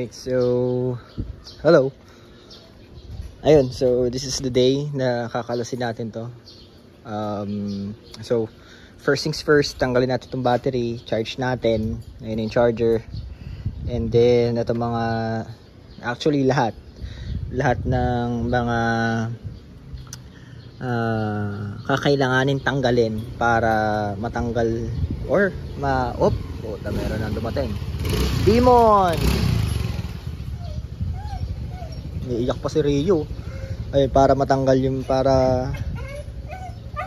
Alright, so hello. Ayun, so this is the day na kakalasin natin to. So first things first, tanggalin natin itong battery, charge natin. Ayun yung charger. And then ito mga, actually lahat ng mga kakailanganin tanggalin para matanggal or puta, meron nang dumating. Demon! Iiyak pa si Rio. Ay, para matanggal yung, para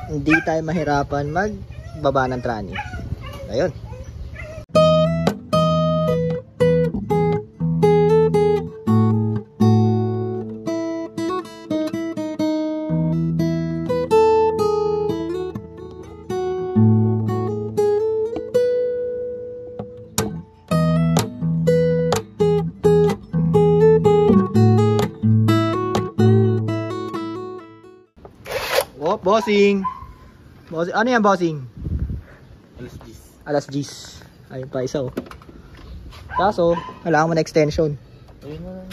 hindi tayo mahirapan magbaba ng trani. Ayun. Oh, bossing. Bossing. Ano yan, bossing? Alas 10. Ayun pa isa, oh. Kaso, kailangan mo na extension. Ayun na.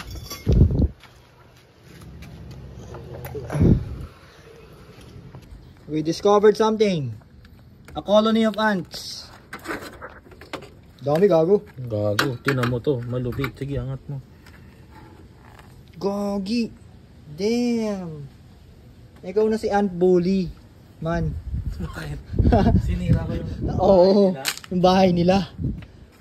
We discovered something. A colony of ants. Dami, gago. Gago, tinan mo to. Malupit. Sige, angat mo. Gogi. Damn. Ikaw na si Ant Bully, man. Bakit? Sinira ko yung Oo, yung bahay nila.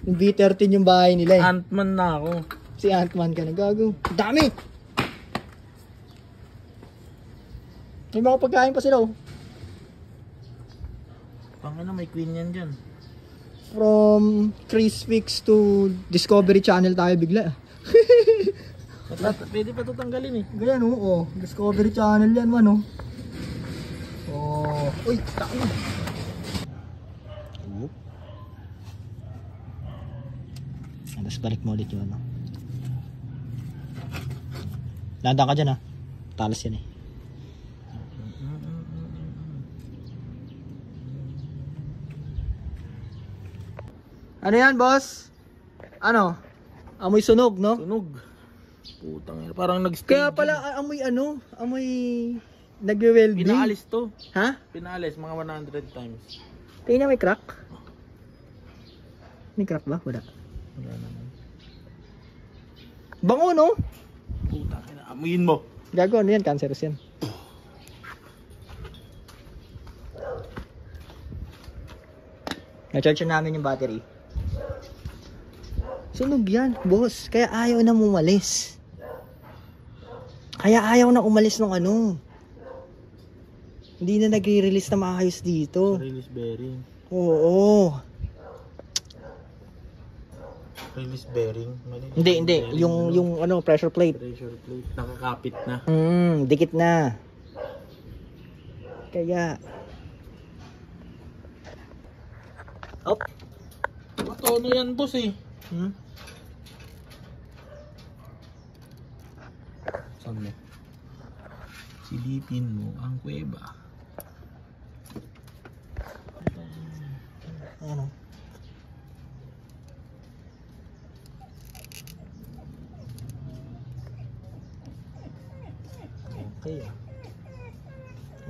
Yung B13 yung bahay nila eh. Ant-Man na ako. Si Ant-Man ka na, gago. Dami! May mga pagkain pa sila, oh. Pangano, may queen yan dyan. From Chris Fix to Discovery Channel tayo bigla. Pwede pa ito tanggalin eh. Ganyan, oh. Discovery Channel yan, man, oh. Oh. Uy, taka na. Tapos balik mo ulit yung ano. Landang ka dyan, ha. Talas yan eh. Ano yan, boss? Ano? Amoy sunog, no? Tunog. Putang ina, parang nag-stay. Kaya pala amoy ano? Amoy nagwe-welding. Pinaalis to. Ha? Pinaalis mga 100 times. Tingnan may crack. May crack ba? Wala. Wala naman. Bango, no? Putang ina, amuyin mo. Gago, ano yan? Cancerous yan. Na-charge namin yung battery. Sunog yan, boss. Kaya ayaw na umalis. Kaya ayaw na umalis ng ano. Hindi na nagre-release na maayos dito. Release bearing. Oo. Release bearing. Hindi. Bearing, Yung ano, pressure plate. pressure plate. Nakakapit na. Dikit na. Kaya. Op. Matono yan, boss eh. Saan mo? Silipin mo ang kuweba. Ano? Okay.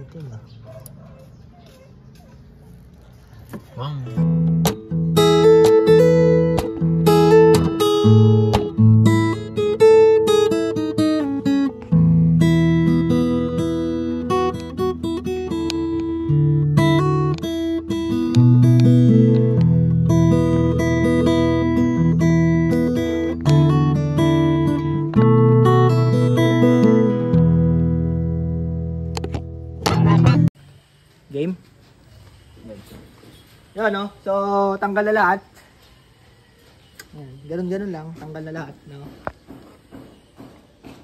Ito na. Wow. Game? Yan, no? So, tanggal na lahat. Ganun lang. Tanggal na lahat, no?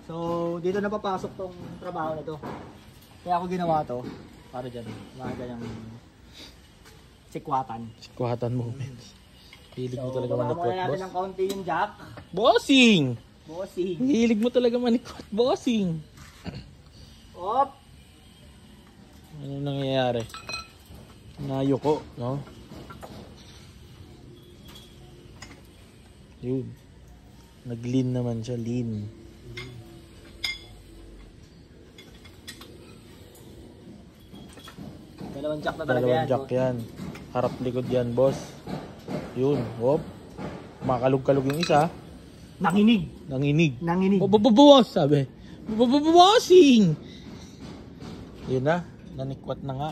So, dito na papasok tong trabaho na to. Kaya ako ginawa to. Para dyan. Mga ganyang sikwatan. Sikwatan mo. Hilig mo talaga manikot, muna natin boss. ng kaunti yung jack. Bossing! Bossing. Hilig mo talaga manikot, bossing. Op! Ano nangyayari? Nayuko, no? Yun. Nag-lean naman siya, lean. Dalawang jack na talaga Dalawang yan. jack yan. Harap likod yan, boss. Yun, hop. Makalug-kalug yung isa. Nanginig. Nanginig. Nanginig. Boss, sabi. Bossing! Yun na, nanikwat na nga.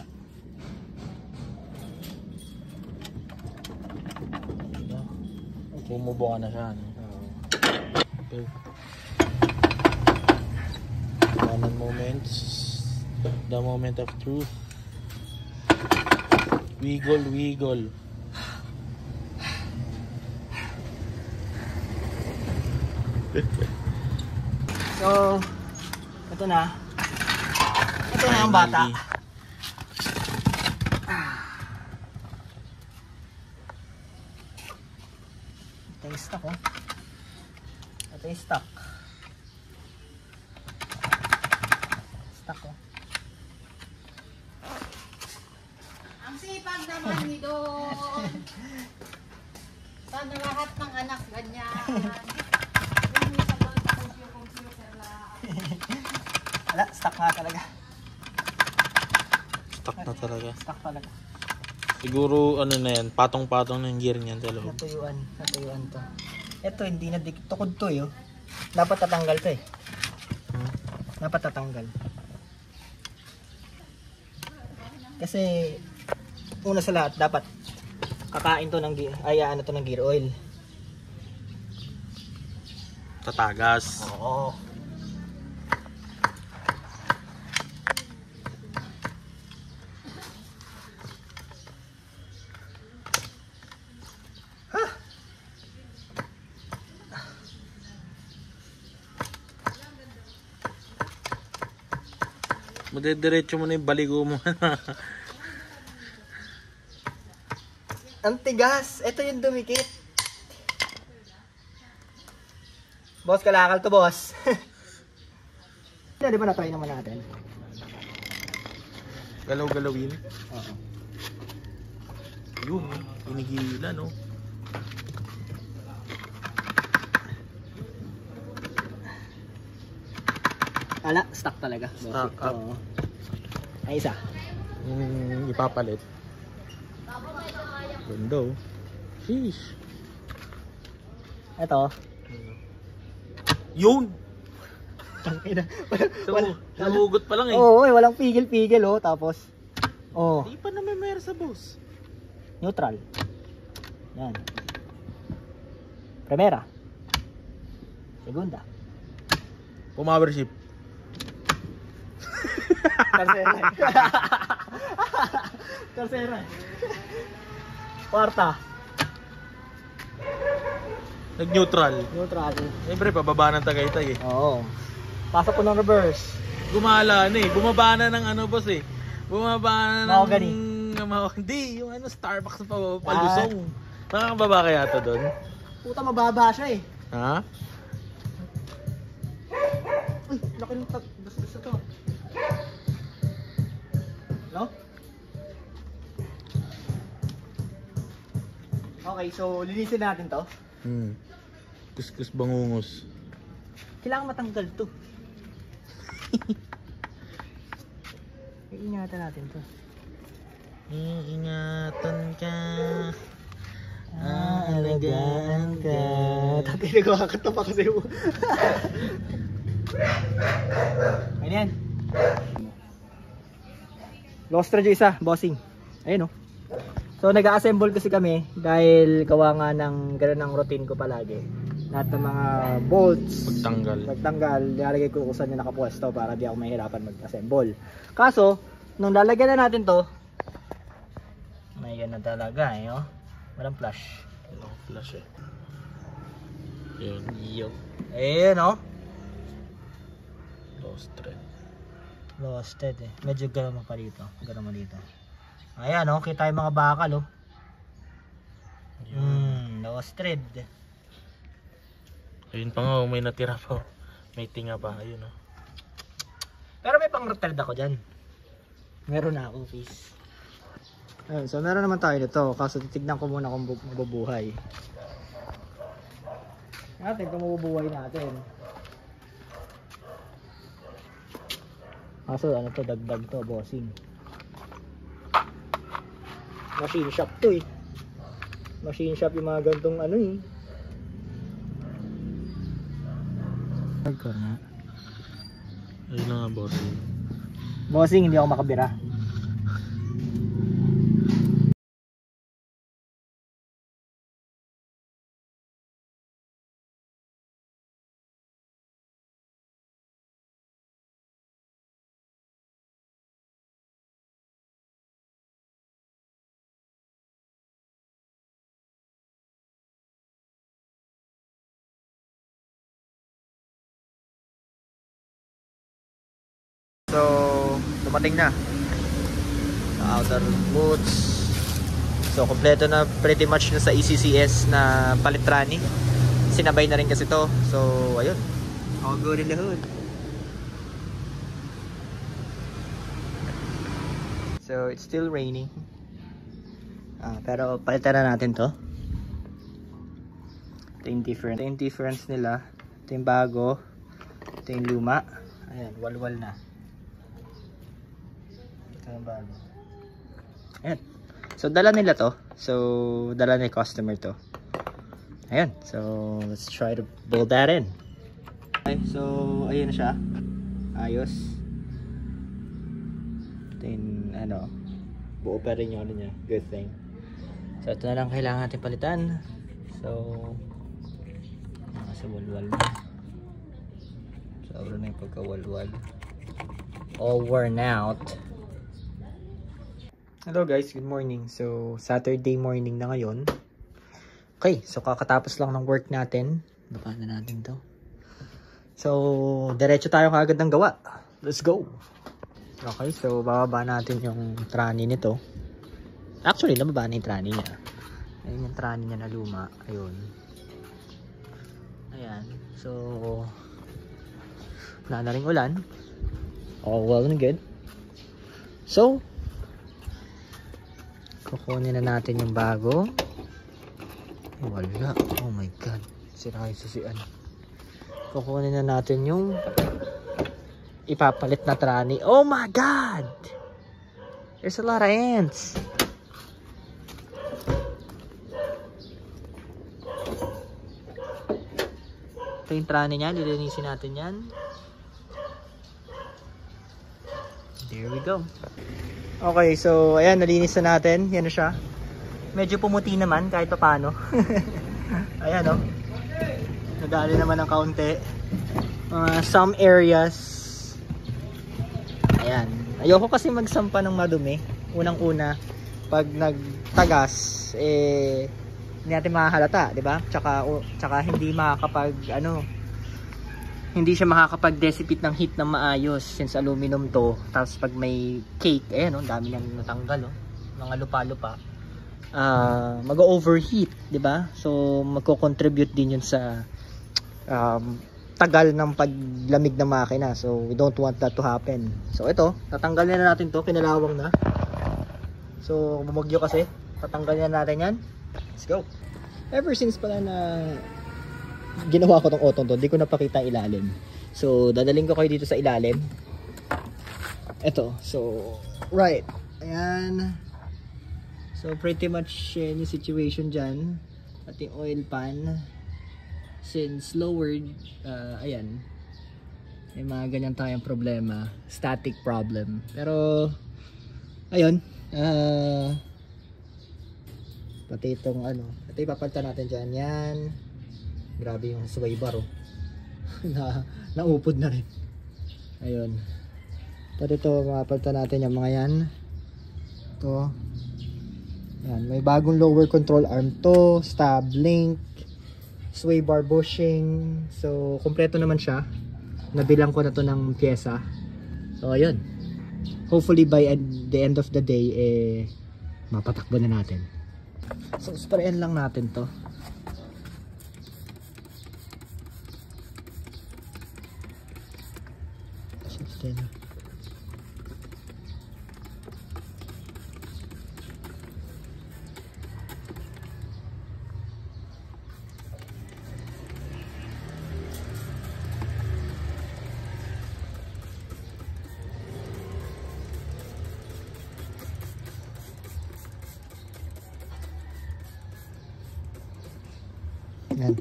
Bumubo ka na siya. Okay. Moment moments. The moment of truth. Wiggle, wiggle. So, ito na. Ito na ang bata. Ito yung stock, oh. Ito yung stock. Stock, oh. Ang sipag naman ni Don. Sana lahat ng anak ganyan. Wala, stock nga talaga. Stuck na talaga. Stock talaga. Siguro ano na yan, patong-patong na yung gear niyan sa loob. Natuyuan to. Ito hindi na tukod to eh. Oh. Dapat tatanggal to eh. Dapat tatanggal. Kasi una sa lahat dapat kakain to ng gear, to ng gear oil. Tatagas. Oo. Madediretso mo na yung baligo mo. Ang tigas. Ito yung dumikit. Boss, kalakal to, boss. Di ba na-try naman natin? Galaw-galawin. Oo. Yun, pinigilan, no? Ala, stock talaga. Stock up. Oo. Ay, isa. Ipapalit. Ganda, oh. Sheesh. Ito. Yun! Tangina. Nahugot pa lang eh. Oo, walang pigil-pigil, oh. Tapos, oh, Di pa namemera sa boss. neutral. Yan. Primera. Segunda. Pumowership. Tercera. Tercera. Kwarta. Nag-neutral. Neutral. Siyempre, pababa ng Tagaytay eh. Oo. Pasok ko ng reverse. Gumala na eh. Bumaba na ng ano boss eh. Bumaba na ng... Mahogany. Hindi, yung ano, Starbucks na palusong. Nakakababa kaya to doon? Puta, mababa siya eh. Ha? Uy, laki ng basta to. No? Okay, so linisin natin to. Kuskus bangungus. Kailangan matanggal to. Iingatan natin to. Iingatan ka. Aalagaan ka. Tatay, nagwakakat na pa kasi mo. Ayun yan. Lost thread yung isa, bossing. Ayun oh. So nag-assemble kasi kami dahil gawa nga ng gano'n ang routine ko palagi. Lahat ng mga bolts pagtanggal, nilalagay ko kung saan yung nakapwesto para di ako mahirapan mag-assemble. Kaso, nung lalagyan na natin to, may gano'n talaga eh, oh. Walang flash. Walang flash eh. Yun. Yo. Ayun oh. Lost thread. Lost thread eh. Medyo gano'n pa dito. Gano'n mo dito. Ayan oh, kita yung mga bakal oh. Lost thread. Ayun pa nga, may natira pa. May tinga pa, ayun oh. Pero may pang thread ako dyan. Meron na ako, please. Ayun, so meron naman tayo nito. Kaso titignan ko muna kung mabubuhay. natin kung mabubuhay natin. Kaso ano to, dagdag to, bossing. Machine shop to eh. Machine shop yung mga gantong ano eh. Hardcore nga. Ayun na nga, bossing. Bossing, hindi ako makabira. So, dumating na sa outer boots. So, kompleto na pretty much na sa ECCS na palitrani. Sinabay na rin kasi to. So, ayun. All good in the hood. So, it's still raining. Pero palitan na natin to. Ito yung difference nila. Ito yung bago. Ito yung luma. Ayan, walwal na. Bago. Ayan. So dala nila to. So dala ni customer to. Ayan. So let's try to build that in. Okay, so ayun na siya. Ayos. Then ano, buo pa rin yung ano niya. Good thing. So ito na lang kailangan natin palitan. So nasa walwal na. Sobra na yung pagkawalwal. All worn out. Hello guys, good morning. So, Saturday morning na ngayon. Okay, so kakatapos lang ng work natin. Baba na natin to. So, diretso tayo kaagad ng gawa. Let's go! Okay, so bababa natin yung trani nito. Actually, nababa na yung trani niya. Ayun yung trani niya na luma. Ayun. Ayan. So, wala na ring ulan. All well and good. So, kukunin na natin yung bago. Wala. Oh my god. Sira yung susian. Kukunin na natin yung ipapalit na trani. Oh my god! There's a lot of ants. Ito yung trani niya. Lilinisin natin yan. There we go. Okay, so ayan, nalinis na natin. Yan na siya. Medyo pumuti naman kahit pa paano. Ayan o. Nadali naman ng kaunti. Some areas. Ayan. Ayoko kasi magsampa ng madumi. Unang-una, pag nagtagas, hindi natin makahalata, di ba? Tsaka hindi makakapag, hindi siya makakapag-dissipate ng heat ng maayos since aluminum to. Tapos pag may cake, ayan o, dami nang natanggal o. Mga lupa-lupa. Mag-overheat, di ba? So, magko-contribute din yun sa tagal ng paglamig ng makina. So, we don't want that to happen. So, ito, tatanggalin na natin to. Kinalawang na. So, bumagyo kasi. Tatanggalin na natin yan. Let's go. Ever since pala na ginawa ko tong auto to, di ko napakita ang ilalim. So, dadaling ko kayo dito sa ilalim. Ito. So, right. Ayan. So, pretty much yung situation dyan. At yung oil pan. Since lowered, ayan. May mga ganyan tayong problema. Static problem. Pero, ayun. Pati itong ito ipapalitan natin dyan. Yan. Grabe yung sway bar oh. Naupod na rin. Ayun. Pati ito mapalitan natin yung mga yan. Ito. Yan. May bagong lower control arm to. Stab link. Sway bar bushing. So kompleto naman siya. Nabilang ko na to ng pyesa. So ayun. Hopefully by the end of the day mapatakbo na natin. So sprayan lang natin to. Then, Yan.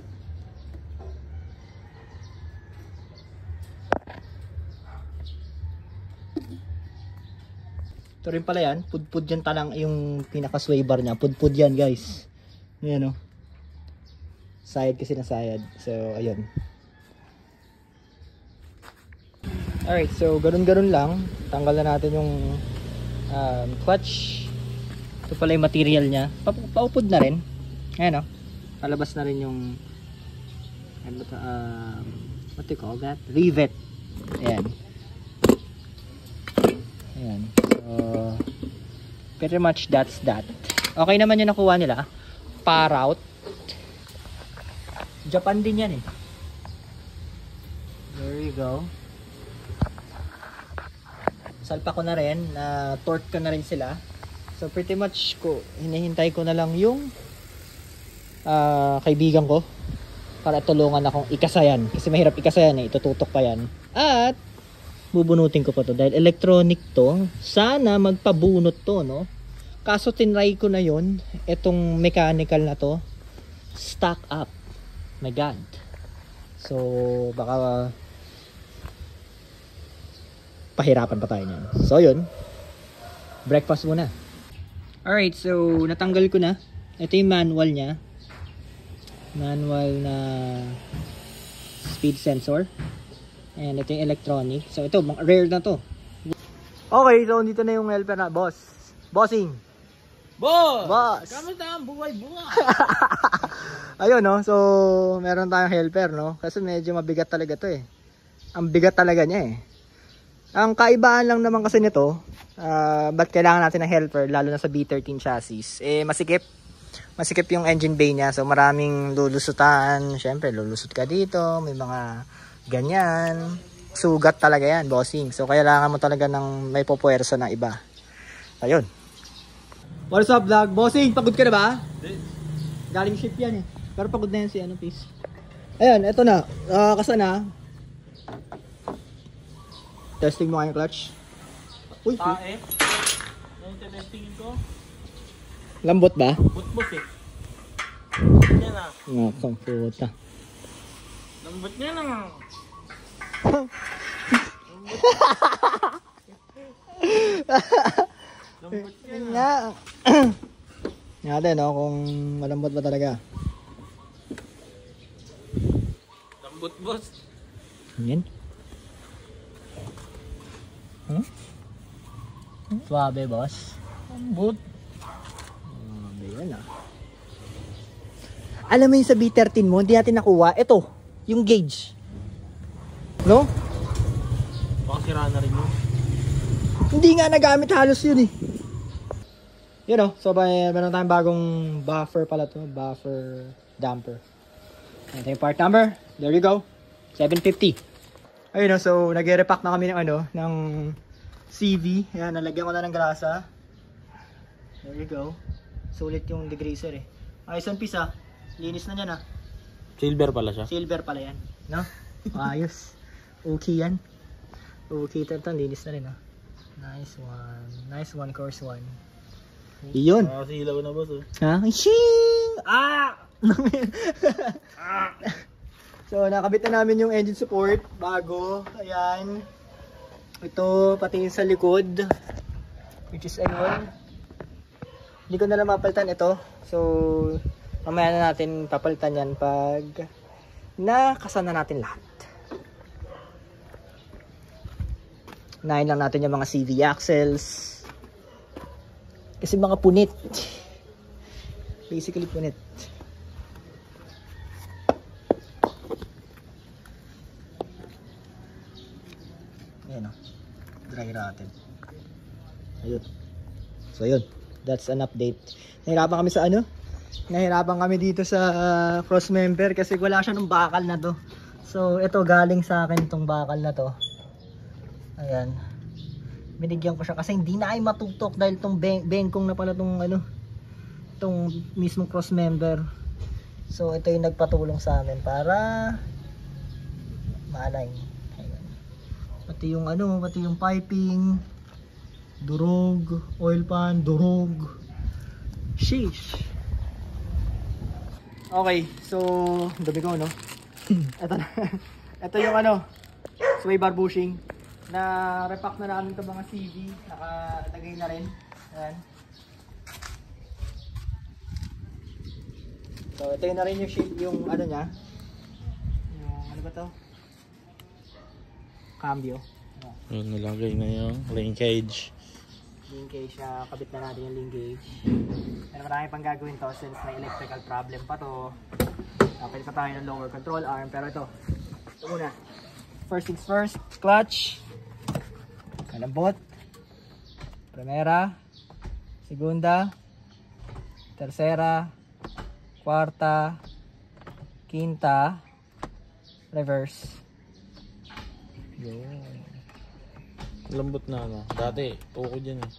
Ito rin pala yan, pudpud yan talang yung pinaka sway bar niya. Pudpud yan guys. Yan o. Sayad kasi na sayad. So ayun. Alright, so ganun-ganun lang. Tanggal na natin yung clutch. Ito pala yung material niya. Paupod na rin. Ayan o. Palabas na rin yung what do you call that? Rivet. Ayan. Ayan. So, pretty much that's that. Okay naman yung nakuha nila. Parout. Japan din yan eh. There you go. Salpa ko na rin. Torque ko na rin sila. So pretty much hinihintay ko na lang yung kaibigan ko para tulungan akong ikasayan. Kasi mahirap ikasayan eh. Itututok pa yan. At bubunutin ko pa to dahil electronic to. Sana magpabunot to, no? Kaso tinry ko na yon. Itong mechanical na to, stack up. My God. So baka pahirapan pa tayo niyan. So yun, breakfast muna. Alright, so natanggal ko na. Ito yung manual niya. Manual na speed sensor. And ito yung electronic. So ito, rare na to. Okay, so dito na yung helper na, boss. Bossing. Boss! Kamusta ang buhay-buhay? Ayun, no? So, meron tayong helper, no? Kasi medyo mabigat talaga to eh. Ang bigat talaga niya eh. Ang kaibaan lang naman kasi nito, ba't kailangan natin ng helper, lalo na sa B13 chassis, eh masikip. Masikip yung engine bay niya. So, maraming lulusutan. Siyempre, lulusot ka dito. May mga ganyan. Sugat talaga yan, bossing. So, kailangan mo talaga ng may pupuwersa na iba. Ayun. What's up, vlog? Bossing, pagod ka na ba? Galing ship yan eh. Pero pagod na yan si please. Ayan, eto na. Kasa na. Testing mo nga yung clutch. Uy, Tae. Yung testingin ko. lambot ba? Butbut eh. Yan ah. Nakang puta. Lambot niya na nga. Lambot niya na. Natin, no? Kung malambot ba talaga. Lambot, boss. Yan. Suabe, boss. Lambot. Yan ah. Alam mo yung sa B13 mo, hindi natin nakuha. Ito, yung gauge. No? Baka sira na rin yun. Hindi nga nagamit halos yun eh. Yun o. So, meron tayong bagong buffer pala to. Buffer damper. Ito yung part number. There you go. 750. Ayun o. So, nag-repack na kami ng ng CV. Ayan, nalagyan ko na ng grasa. There you go. Sulit yung degreaser eh. Ayos ang piece ah. Linis na yan ah. Silver pala siya. Silver pala yan. No? Ayos. Okay yan. Okay, ito linis na rin ah. Nice one. Nice one, course one. Iyon. Nakasilaw na, boss. Oh. Ha? Shing! Ah! So, nakabit na namin yung engine support. Bago. Ayan. Ito, pati yung sa likod. Which is ayun. Hindi ko na lang mapalitan ito. So, mamaya na natin papalitan yan pag nakasa na natin lahat. Nahin lang natin yung mga CV axles. Kasi mga punit. Basically punit. Ayan o. Dry natin. Ayun. So ayun. That's an update. Nahirapan kami sa Nahirapan kami dito sa cross member kasi wala siya ng bakal na to. So ito galing sa akin tong bakal na to. Ayan. Binigyan ko siya kasi hindi na ay matutok dahil tong bengkong na pala tong tong mismong cross member. So ito yung nagpatulong sa amin para ma-align. Ayan. Pati yung piping, durog, oil pan, durog. Sheesh. Okay, so dami ko, no? Ito na. Ito yung ano, sway bar bushing. Na repack na namin ito mga CV. Nakalagay na rin. Ayan. So ito na rin yung shape, yung ano niya. Yung ano ba to? Cambio. Yun, nilagay na yung linkage. Linkage, kabit na natin yung linkage. Pero marami pang gagawin to since may electrical problem pa to. Pwede pa tayo ng lower control arm. Pero ito muna. First things first, clutch. Malambot. Primera. Segunda. Tercera. Kwarta. Quinta. Reverse. Yun. Lambot na ano. Dati, tuko dyan eh.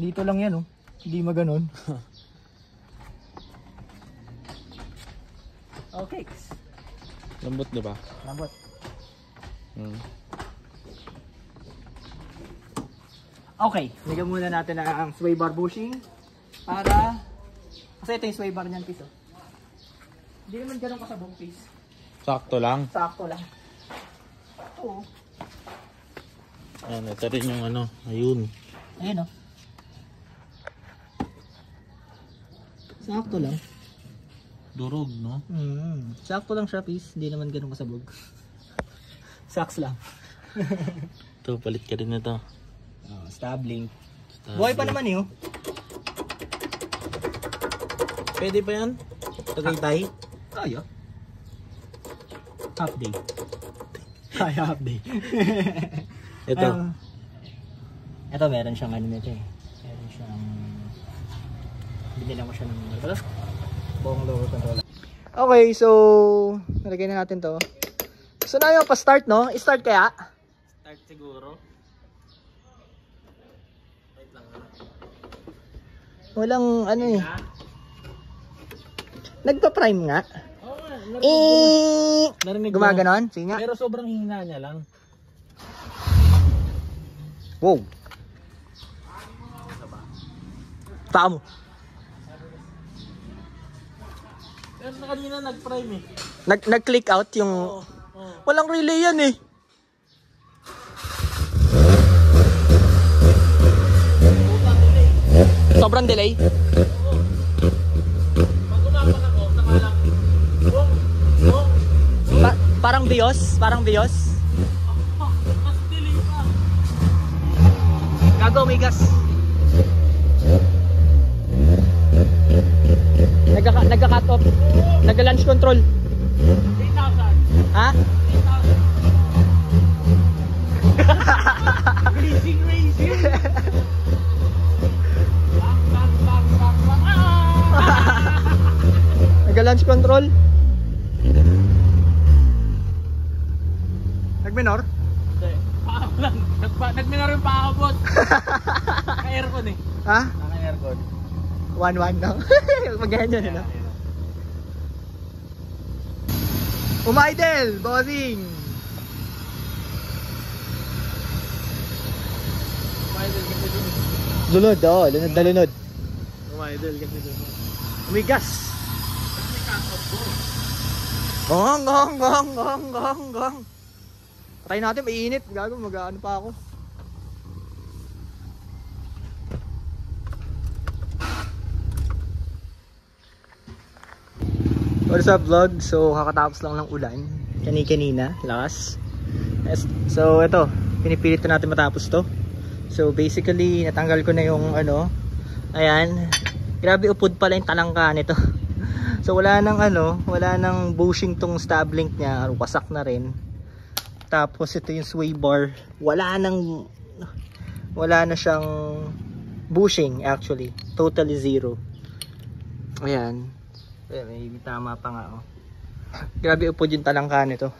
Dito lang yan, oh. Hindi maganon. Okay. Lambot, di ba? Lambot. Okay. Lagyan muna natin ang sway bar bushing. Para... Kasi ito yung sway bar niyan, piso. Hindi naman ganun kasabong, piece. Sakto lang. Sakto lang. Oo. Ayan, ito rin yung ano. Ayun. Ayun, oh. Sakto lang. Durog, no? Sakto lang siya, piece. Hindi naman ganun kasabog. Saks lang. Ito, palit ka rin na ito. Oh, stabling. Buhay pa naman eh, oh. Pwede pa yan? Tagaytay? Kaya. Half day. Kaya half day. Ito. Ito meron siyang ano nito eh. Meron siyang... Binilang ko siya ng buong lower controller. Okay, so... Nalagay na natin to. So na yung pa-start, no? I-start kaya? Start siguro. Wait lang. Walang ano eh. Nagpa-prime nga. Oo nga. Narinig gumaganon? Sige nga. Pero sobrang hina niya lang. Wow. Paa mo. Pero sa kanina nag-prime eh. Nag-click out yung... Walang relay yan eh. Sobrang delay. Parang BIOS, parang BIOS. Gago, may gas. Nagka-cut off. Nagka-launch control. 3,000. Ha? 3,000. Racing. Nagka-launch control. Nag-minor? Hindi. Paa ko lang. Nag-minor yung paa ko, boss. Naka-aircon eh. Ha? Naka-aircon. 1-1 no? Mag-ganyan yun, no? Umaidel! Bossing! Umaidel kasi dun. Lunod, oo. Lunod na lunod. Umaidel kasi dun. Umigas! May cut-off, boss. Gong! Try natin, mainit. Gago, mag-ano pa ako. What's up vlog? So kakatapos lang ng ulan kanina, lakas. So ito, pinipilit na natin matapos to. So basically natanggal ko na yung ano. Ayan. Grabe upod pala yung talangka nito. So wala nang bushing tong stab link niya, wasak na rin. Tapos ito yung sway bar, wala na siyang bushing actually, totally zero. Ayan. May tama pa nga, oh. Grabe upod yung talangka nito.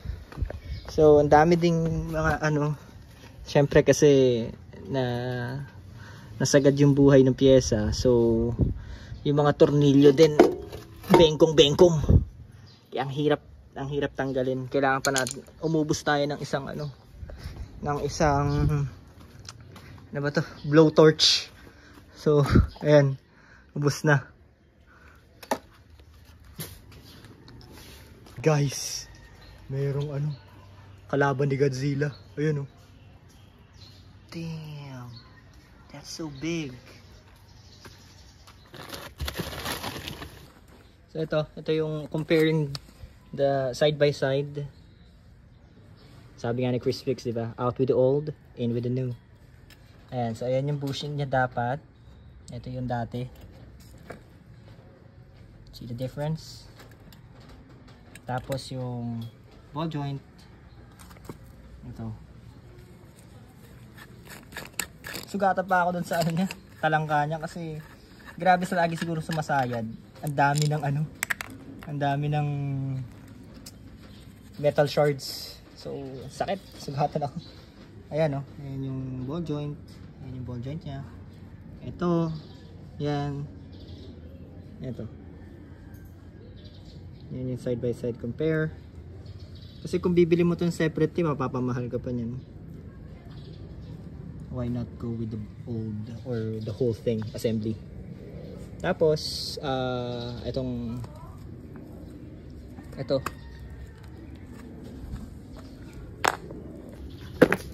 So ang dami ding mga ano, syempre kasi nasagad yung buhay ng pyesa. So yung mga tornilyo din bengkong. Kaya ang hirap tanggalin. Kailangan pa natin umubos tayo ng isang ano ba to? Blowtorch. So ayan, ubos na. Guys, merong ano, kalaban ni Godzilla. Ayun oh. Damn, that's so big. So ito yung comparing the side by side. Sabi nga ni Chris Fix, diba? Out with the old, in with the new. Ayan, so ayan yung bushing niya dapat. Ito yung dati. See the difference? Tapos yung ball joint. Ito. Sugatan pa ako dun sa ano niya, talangka niya kasi grabe sa lagi siguro sumasayad. Ang dami ng ano, ang dami ng metal shards. So, sakit. Sugatan ako. Ayan oh, ayan yung ball joint. Ayan yung ball joint niya. Ito, yan. Ito. Yan yung side by side compare. Kasi kung bibili mo itong separate, mapapamahal ka pa niyan. Why not go with the old or the whole thing assembly? Tapos, ito.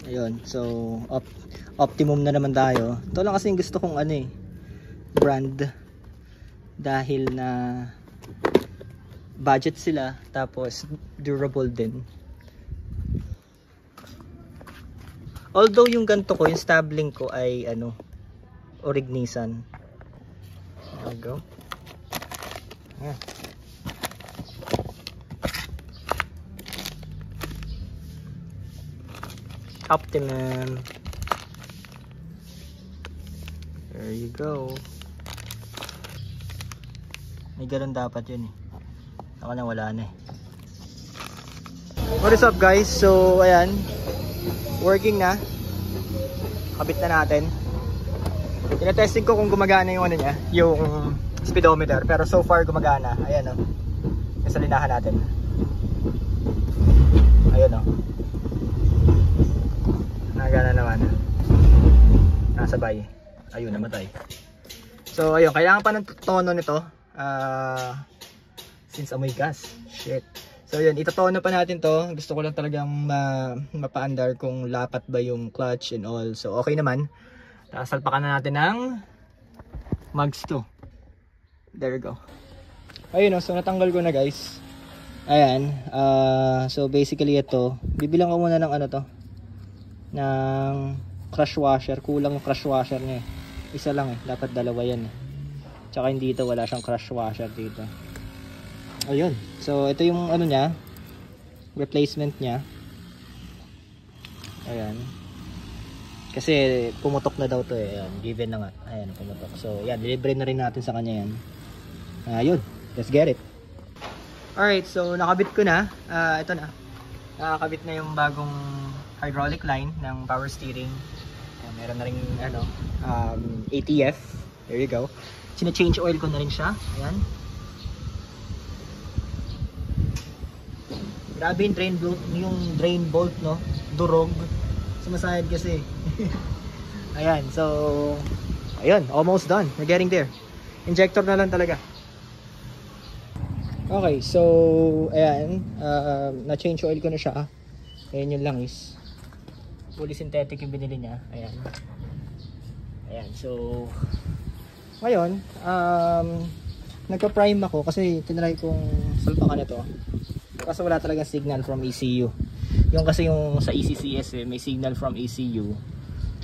Ayun, so optimum na naman tayo. Ito lang kasi yung gusto kong ano brand. Dahil na budget sila, tapos durable din. Although yung ganito ko, yung stabling ko ay ano, Orignisan. There we go. Yeah. Optimum. There you go. May ganun dapat yun eh. Ako na wala na eh. What is up guys? So ayan, working na. Kabit na natin. Tinatesting ko kung gumagana yung ano niya, yung speedometer. Pero so far gumagana. Ayan o. Yung sa linahan natin. Ayun o. Nagana naman. Nasabay. Ayun, namatay. So ayun, kailangan pa ng tono nito. Since amoy gas. Shit. So yun, itotono pa natin to. Gusto ko lang talagang mapaandar kung lapat ba yung clutch and all. So okay naman. Salpakan na natin ng mags to. There we go. Ayun o, so natanggal ko na guys. Ayan. So basically ito, bibilang ko muna ng ano to, ng crush washer. Kulang yung crush washer niya. Isa lang eh, dapat dalawa yan eh. Tsaka hindi ito, wala siyang crush washer dito. Ayun. So ito yung ano niya, replacement niya. Ayan. Kasi pumutok na daw to eh. Ayan, given na nga. Ayan, pumutok. So yan, delivery na rin natin sa kanya yan. Ayun, let's get it. Alright, so nakabit ko na. Ito na. Nakakabit na yung bagong hydraulic line ng power steering. Ayan, meron na rin ano, ATF. There you go. Sina-change oil ko na rin siya. Ayan. Grabe yung drain bolt, no? Durog. Sumasayad kasi. Ayan, so ayun, almost done. We're getting there. Injector na lang talaga. Okay, so ayan, na-change oil ko na siya. Ayan yung langis. Fully synthetic yung binili niya. Ayan. Ayan, so ngayon, nagpa-prime ako kasi tinry kong salpakan ito. Kasi wala talaga signal from ECU. Yung kasi yung sa ECCS may signal from ECU.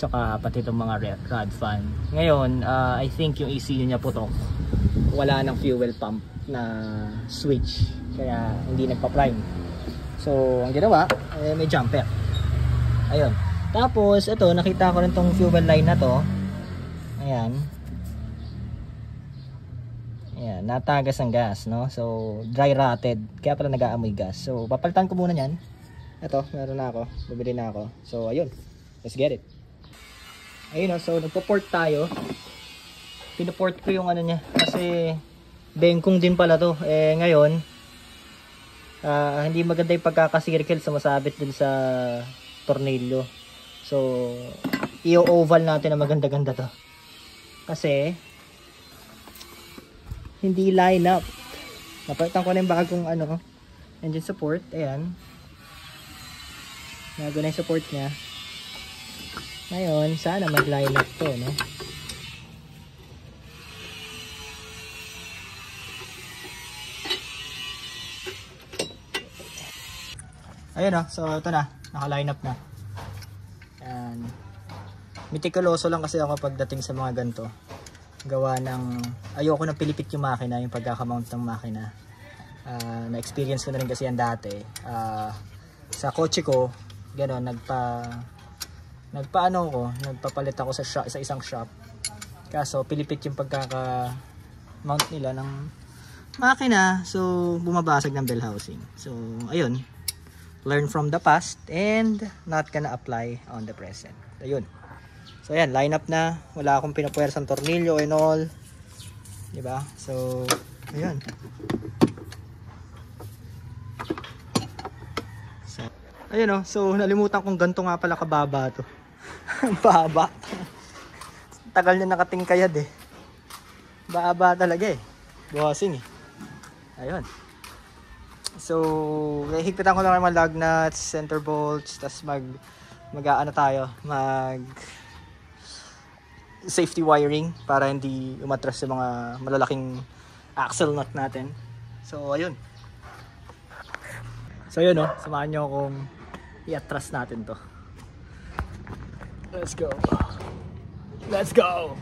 Tsaka pati itong mga rod fan. Ngayon, I think yung ECU niya putok. Wala ng fuel pump na switch. Kaya hindi nagpa-prime. So, ang ginawa, may jumper. Ayun. Tapos, ito, nakita ko rin tong fuel line na to. Ayan. Ayan, natagas ang gas, no? So, dry rotted. Kaya pala nag-aamoy gas. So, papalitan ko muna yan. Ito, meron na ako. Bumili na ako. So, ayun. Let's get it. Ayun, no? So, nagpo-port tayo. Pinoport ko yung ano niya. Kasi, bengkong din pala to. Eh, ngayon, hindi maganda yung pagkakasirkel. Sumasabit din sa tornilyo. So, i-oval natin na maganda-ganda to. Kasi, hindi line up. Napalitan ko na yung bagong ano, engine support, ayan. Nago na yung support niya. Ngayon, sana mag-line up to, no? Ayun, oh. So, ito na. Naka-line up na. Ayan. Mitikuloso lang kasi ako pagdating sa mga ganito. Gawa ng... Ayoko na pilipit yung makina, yung pagkakamount ng makina. Na-experience ko na rin kasi yan dati. Sa kotse ko, gano'n, nagpapalit ako sa isang shop. Kaso, pilipit yung pagkaka-mount nila ng makina. So, bumabasag ng bell housing. So, ayun. Learn from the past and not gonna apply on the present. Ayun. So, ayan. Line up na. Wala akong pinapuwersang tornilyo and all. Diba? So, ayun. So, ayun o. So, nalimutan kong ganito nga pala kababa to. Ang baba. Tagal na nakatingkayad eh. Baba talaga eh. Bossing eh. Ayun. So, higpitan ko lang mga lug nuts, center bolts, tas mag-aano tayo, safety wiring para hindi umatras sa mga malalaking axle nut natin. So, ayun. So, yun oh. Samahan nyo akong i-atras natin to. Let's go. Let's go!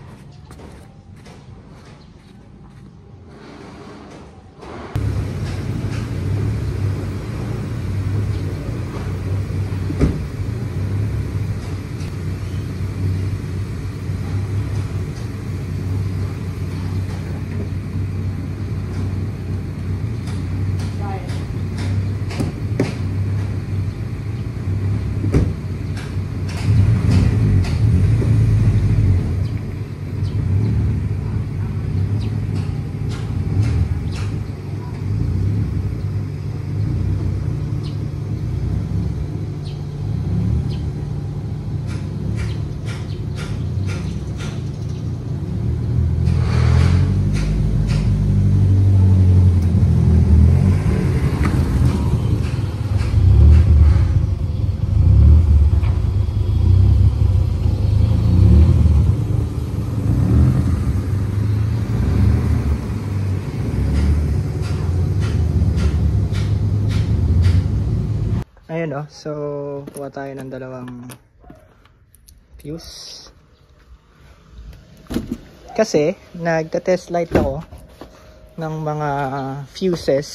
Ayun oh, so kuha tayo ng dalawang fuse. Kasi nagta-test light ako ng mga fuses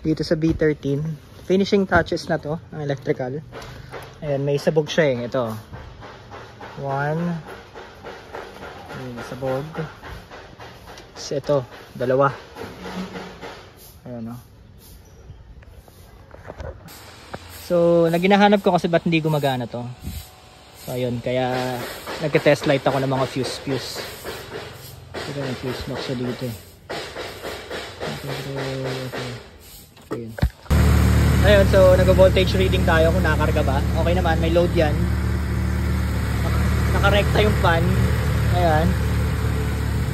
dito sa B13. Finishing touches na to, ang electrical. Ayan, may sabog siya eh. Ito. One. May sabog. So, ito, dalawa. Ayan oh. So, naginahanap ko kasi ba't hindi gumagana to. So, ayun. Kaya, nagka-test light ako ng mga fuse. Ito yung fuse box sa dito eh. Ayun. Ayun, so, nag-voltage reading tayo kung nakakarga ba. Okay naman, may load yan. Nakarekta yung fan. Ayan.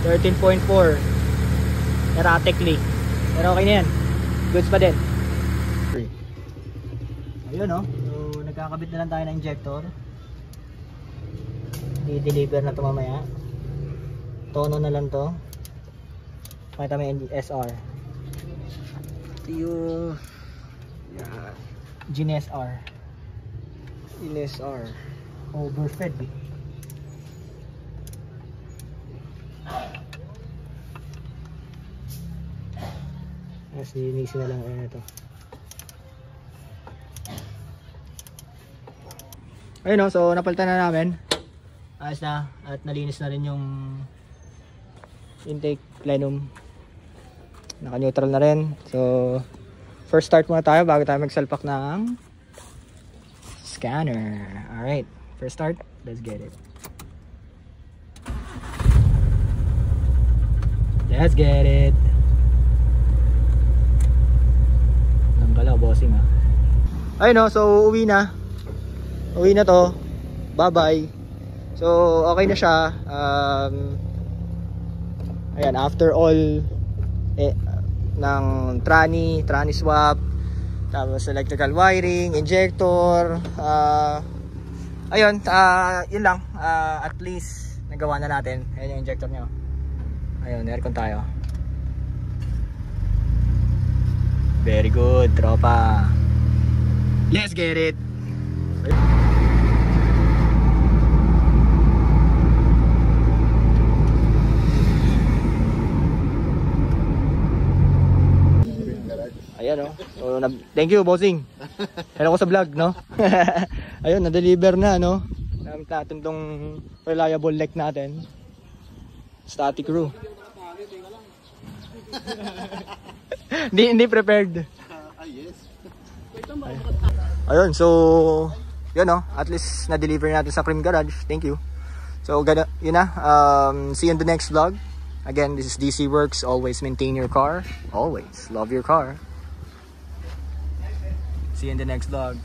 13.4. Erratically. Pero okay na yan. Goods pa din. Ayun o, so nagkakabit na lang tayo ng injector. I-deliver na ito mamaya. Tono na lang to. Makita mo yung SR. Ito yung GNSR. GNSR overfed eh. Mas nilinisin na lang ito. Ayun o, so napalitan na namin. Ayos na, at nalinis na rin yung intake plenum. Naka-neutral na rin. So, first start muna tayo bago tayo magsalpak ng scanner. Alright, first start, let's get it. Let's get it. Nanggalaw, bossing ha. Ayun o, so uwi na. Uwi na to. Bye-bye. So, okay na siya. Ayan, after all ng tranny swap, tapos electrical wiring, injector, ayun, yun lang. At least nagawa na natin. Ayun yung injector nyo. Ayun, aircon tayo. Very good, tropa. Let's get it. Ayan, oh. So, thank you, bossing. Hello ko sa vlog, no? Ayun, na-deliver na, no? Namit natin tong reliable neck natin. Static crew. Hindi prepared. Ayun, so yun, no? At least na-deliver natin sa Prim Garage. Thank you. So, yun na. See you in the next vlog. Again, this is DC Works. Always maintain your car. Always love your car. See you in the next vlog.